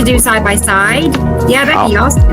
do side by side. Yeah, that'd be awesome.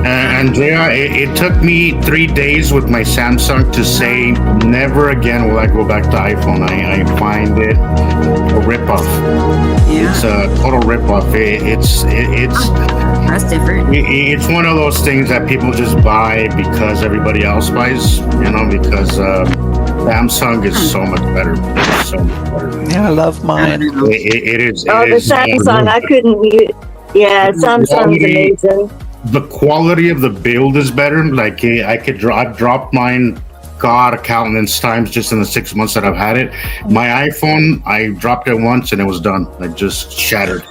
Andrea, it took me 3 days with my Samsung to say never again will I go back to iPhone. I find it a ripoff. Yeah. It's a total ripoff. It's that's different. It's one of those things that people just buy because everybody else buys. Because Samsung is so much better. It's so much better. Yeah, I love mine. It is. Oh, the Samsung, I couldn't mute. Yeah, Samsung's amazing. The quality of the build is better. Like I've dropped mine, God, countless times just in the 6 months that I've had it. My iPhone, I dropped it once and it was done. It just shattered.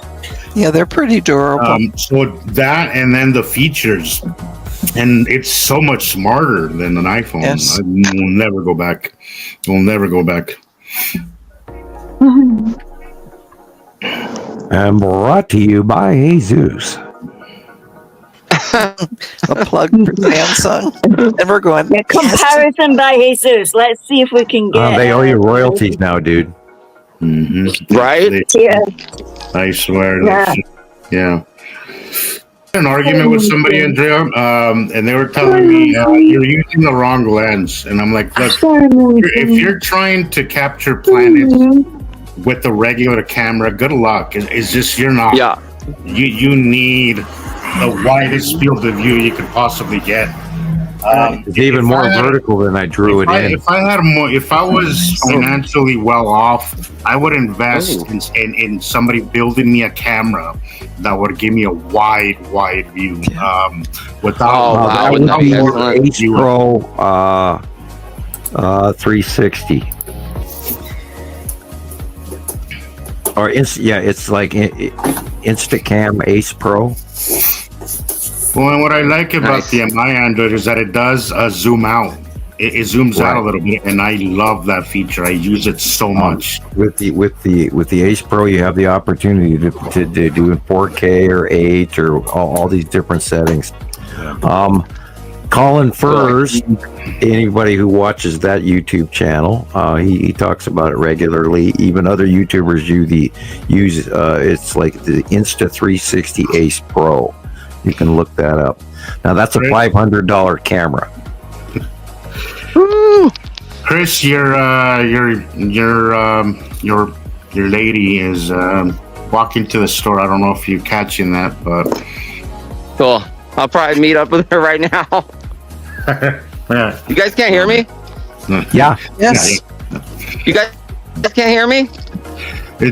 Yeah, they're pretty durable. So that, and then the features, and it's so much smarter than an iPhone. Yes. I will never go back. We'll never go back. And brought to you by Jesus. A plug for Samsung. And we're going. Yeah, comparison by Jesus. Let's see if we can get. They owe you royalties now, dude. Mm-hmm. Right? Yeah. I swear. Yeah. Yeah. An argument with somebody, Andrea, and they were telling me you're using the wrong lens, and I'm like, look, if you're trying to capture planets with the regular camera, good luck. It's just you're not. Yeah. You need the widest field of view you could possibly get. It's even more vertical than I drew it in. If I had more, if I was financially well off, I would invest in somebody building me a camera that would give me a wide view. Without that would be Ace Pro 360. Or it's like Instacam Ace Pro. Well, and what I like about my Android is that it does zoom out. It zooms out a little bit, and I love that feature. I use it so much. With the Ace Pro, you have the opportunity to do in 4K or 8 or all these different settings. Colin Furs, anybody who watches that YouTube channel, he talks about it regularly. Even other YouTubers use it's like the Insta 360 Ace Pro. You can look that up. Now that's a $500 camera. Chris, your lady is walking to the store. I don't know if you're catching that, but cool. I'll probably meet up with her right now. Yeah. You guys can't hear me? Yeah. Yes. You guys can't hear me?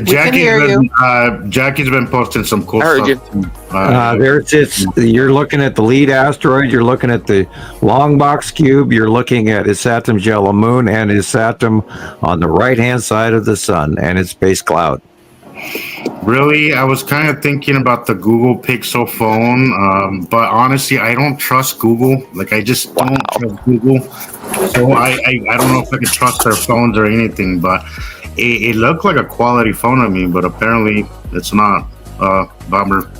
Jackie's been posting some cool I heard stuff. You're looking at the lead asteroid. You're looking at the long box cube. You're looking at Isatum's yellow moon and Isatum on the right-hand side of the sun and its space cloud. Really, I was kind of thinking about the Google Pixel phone, but honestly, I don't trust Google. Like, I just don't trust Google. So I don't know if I can trust their phones or anything, but it looked like a quality phone to me, but apparently it's not. Bummer.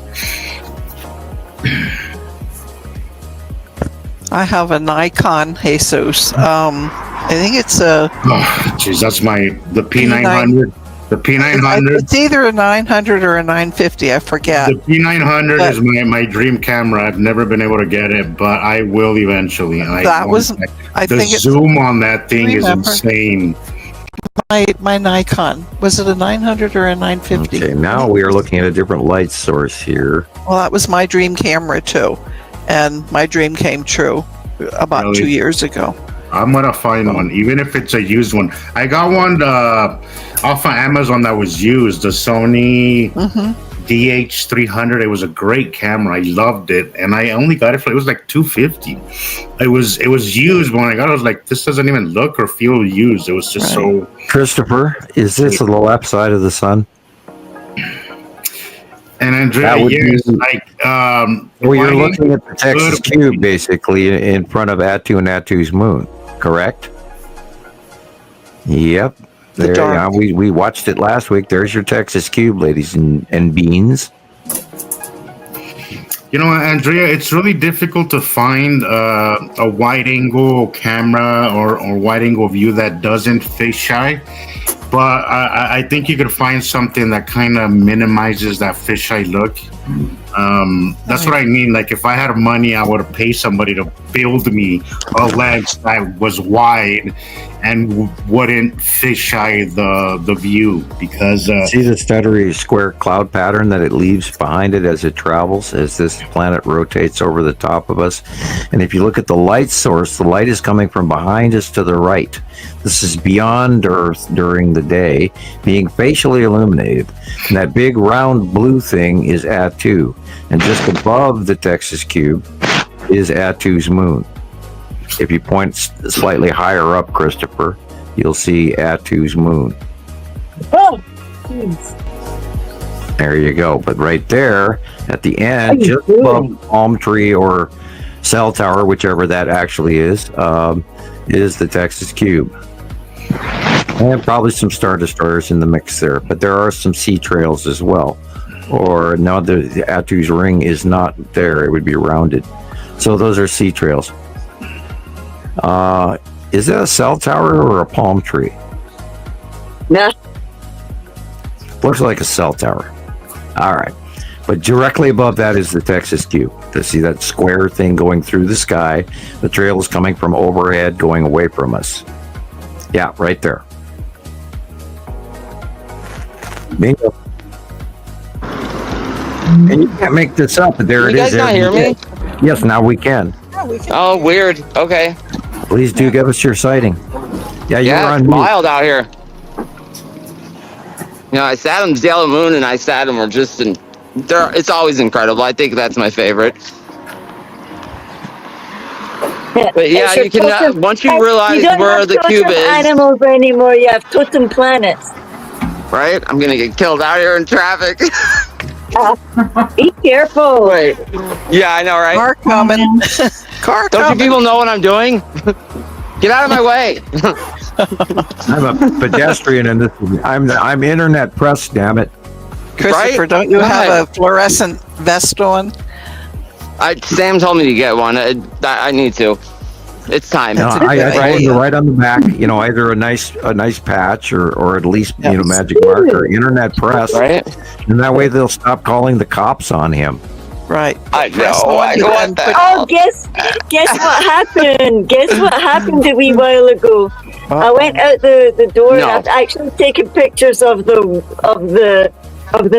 I have a Nikon Jesus. I think it's a. Oh, jeez, that's the P900. The P900. It's either a 900 or a 950. I forget. The P900 is my dream camera. I've never been able to get it, but I will eventually. The zoom on that thing is insane. My Nikon, was it a 900 or a 950? Okay, now we are looking at a different light source here. Well, that was my dream camera too, and my dream came true about 2 years ago. I'm gonna find one, even if it's a used one. I got one off of Amazon that was used, the Sony DH300. It was a great camera. I loved it, and I only got it it was like $250. It was used, but when I got it, I was like, this doesn't even look or feel used. It was just so. Christopher, is this the left side of the sun? And Andrea, well, you're looking at the Texas cube basically in front of Atu and Atu's moon, correct? Yep. There, we watched it last week. There's your Texas cube, ladies and beans. You know, Andrea, it's really difficult to find a wide-angle camera or wide-angle view that doesn't fisheye. But I think you could find something that kind of minimizes that fisheye look. That's what I mean. Like, if I had money, I would pay somebody to build me a lens that was wide and wouldn't fisheye the view, because See the stuttery square cloud pattern that it leaves behind it as it travels, as this planet rotates over the top of us. And if you look at the light source, the light is coming from behind us to the right. This is beyond Earth during the day, being facially illuminated. And that big round blue thing is Atu. And just above the Texas cube is Atu's moon. If you point slightly higher up, Christopher, you'll see Atu's moon. Oh, jeez. There you go. But right there at the end, What are you just above doing? Palm Tree or Cell Tower, whichever that actually is the Texas cube. And probably some Star Destroyers in the mix there. But there are some sea trails as well. Or no, the Atu's ring is not there. It would be rounded. So those are sea trails. Is that a cell tower or a palm tree? Nah. Looks like a cell tower. All right. But directly above that is the Texas cube. To see that square thing going through the sky. The trail is coming from overhead, going away from us. Yeah, right there. Bingo. And you can't make this up, but there You it guys is. not hear me? Yes, now we can. Yeah, we can. Oh, weird. Okay. Please do give us your sighting. Yeah, you're Yeah, on it's mute. wild out here. You know, I Saturn's yellow moon and I Saturn were just in. It's always incredible. I think that's my favorite. But yeah, It's your you can totem- once you you realize don't where have the cube totem is, animals anymore. You have totem planets. right? I'm gonna get killed out here in traffic. Be careful. Wait. Yeah, I know, right? Car coming. Car Don't you coming. people know what I'm doing? Get out of my way. I'm a pedestrian in this. I'm internet press, damn it. Christopher, Right? don't you have Right. a fluorescent vest on? Sam told me to get one. I need to. It's time. No, I told Right? you right on the back, either a nice patch or at least, Yes. magic marker, internet press. Right? And that way they'll stop calling the cops on him. Right. I Press know. on I to what then the put- hell? Oh, guess what happened? Guess what happened a wee while ago? I went out the door No. and I've actually taken pictures of the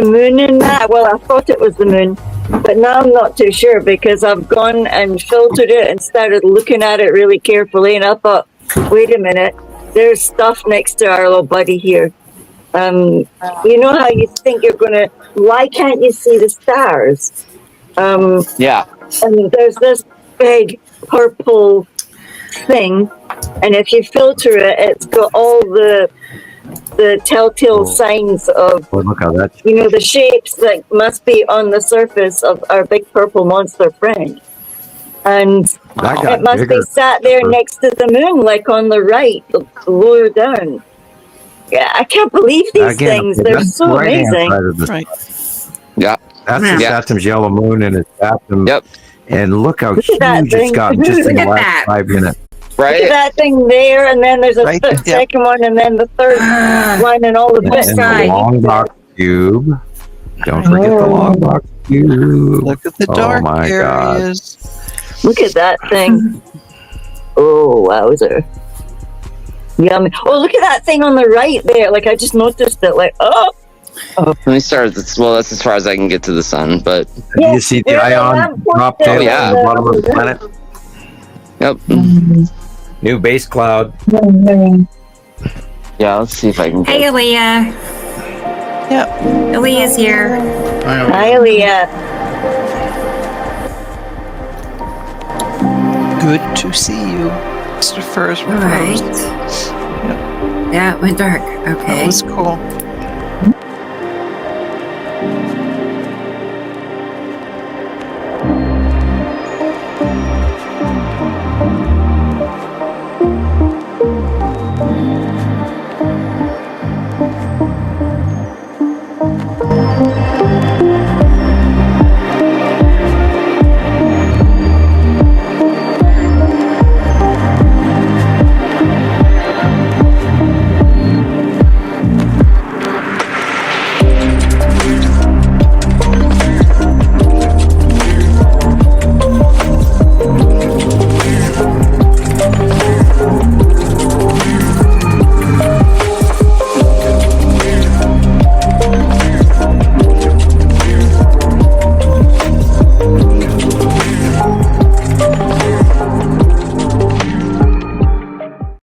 moon and that. Well, I thought it was the moon, but now I'm not too sure because I've gone and filtered it and started looking at it really carefully. And I thought, wait a minute, there's stuff next to our little buddy here. You know how you think you're gonna? Why can't you see the stars? Yeah. And there's this big purple thing, and if you filter it, it's got all the telltale signs of, Boy, look how that. the shapes that must be on the surface of our big purple monster friend. And That got it must bigger. be sat there next to the moon, like on the right, lower down. Yeah, I can't believe these Again, things. okay, They're that's so the right-hand amazing. side of the- Right. Yeah. That's the Yeah. Saturn's yellow moon, and it's Saturn. Yep. And look how Look at that huge it's thing. gotten just in Look the at last that. 5 minutes. Look at Right? that thing there, and then there's a Right, yeah. second one, and then the third one, and all the And bits. the side. long box cube. Don't forget the long box cube. Look at the Oh dark my God. areas. Look at that thing. Oh, wowzer. Yummy. Oh, look at that thing on the right there. Like, I just noticed it. Like, oh. Let me start this. Well, that's as far as I can get to the sun, but Do you see the where ion lamppost drop is, tail yeah. at the bottom of the planet? yep. New base cloud. Yeah, let's see if I can Hey, get. Aaliyah. Yep. Aaliyah's here. Hi, Leah. Good to see you. Christopher's All right. proposed. Yeah, it went dark. That Okay. was cool.